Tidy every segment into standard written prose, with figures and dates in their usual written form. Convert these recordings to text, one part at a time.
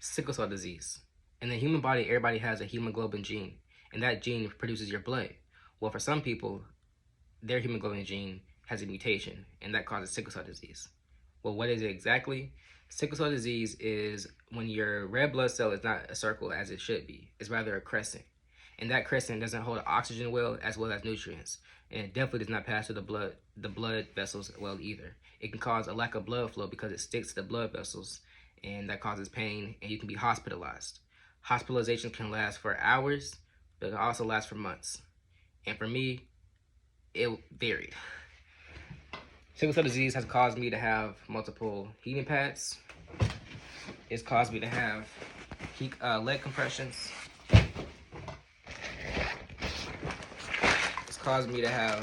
sickle cell disease. In the human body, everybody has a hemoglobin gene, and that gene produces your blood. Well, for some people, their hemoglobin gene has a mutation, and that causes sickle cell disease. Well, what is it exactly? Sickle cell disease is when your red blood cell is not a circle as it should be. It's rather a crescent. And that crescent doesn't hold oxygen well as nutrients. And it definitely does not pass through the blood vessels well either. It can cause a lack of blood flow because it sticks to the blood vessels, and that causes pain, and you can be hospitalized. Hospitalizations can last for hours, but it can also last for months. And for me, it varied. Sickle cell disease has caused me to have multiple heating pads. It's caused me to have leg compressions. It's caused me to have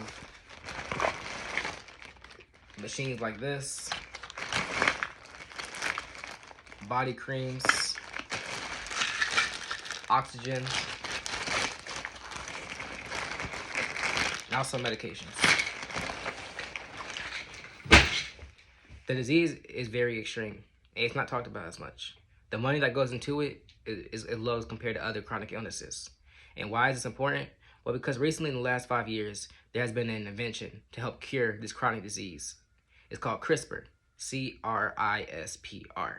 machines like this, body creams, oxygen, and also medications. The disease is very extreme, and it's not talked about as much. The money that goes into it is low compared to other chronic illnesses. And why is this important? Well, because recently in the last 5 years, there has been an invention to help cure this chronic disease. It's called CRISPR, CRISPR.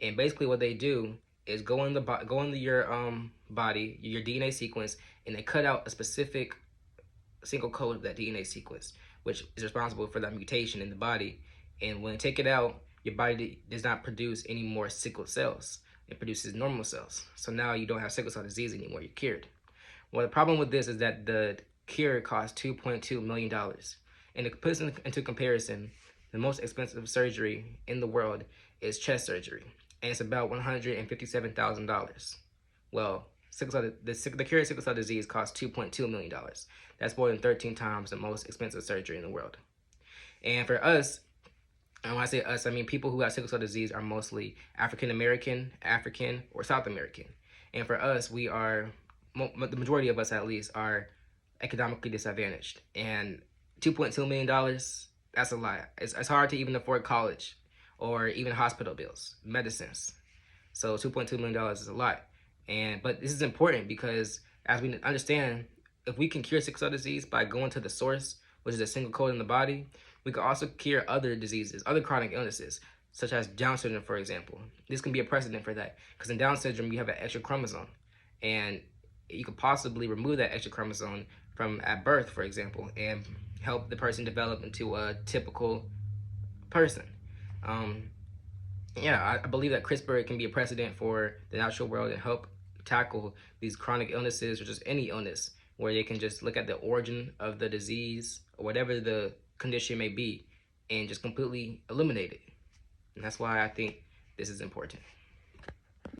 And basically what they do is go into your body, your DNA sequence, and they cut out a specific single code of that DNA sequence, which is responsible for that mutation in the body. And when they take it out, your body does not produce any more sickle cells. It produces normal cells. So now you don't have sickle cell disease anymore. You're cured. Well, the problem with this is that the cure costs $2.2 million. And to put this into comparison, the most expensive surgery in the world is chest surgery, and it's about $157,000. Well, the cure of sickle cell disease costs $2.2 million. That's more than 13 times the most expensive surgery in the world. And for us, and when I say us, I mean people who have sickle cell disease are mostly African American, African, or South American. And for us, we are, the majority of us at least, are economically disadvantaged. And $2.2 million, that's a lot. It's hard to even afford college or even hospital bills, medicines. So $2.2 million is a lot. But this is important because, as we understand, if we can cure sickle cell disease by going to the source, which is a single code in the body, we can also cure other diseases, other chronic illnesses, such as Down syndrome, for example. This can be a precedent for that, because in Down syndrome, you have an extra chromosome, and you could possibly remove that extra chromosome from at birth, for example, and help the person develop into a typical person. I believe that CRISPR can be a precedent for the natural world and help tackle these chronic illnesses or just any illness, where they can just look at the origin of the disease or whatever the condition may be and just completely eliminate it. And that's why I think this is important.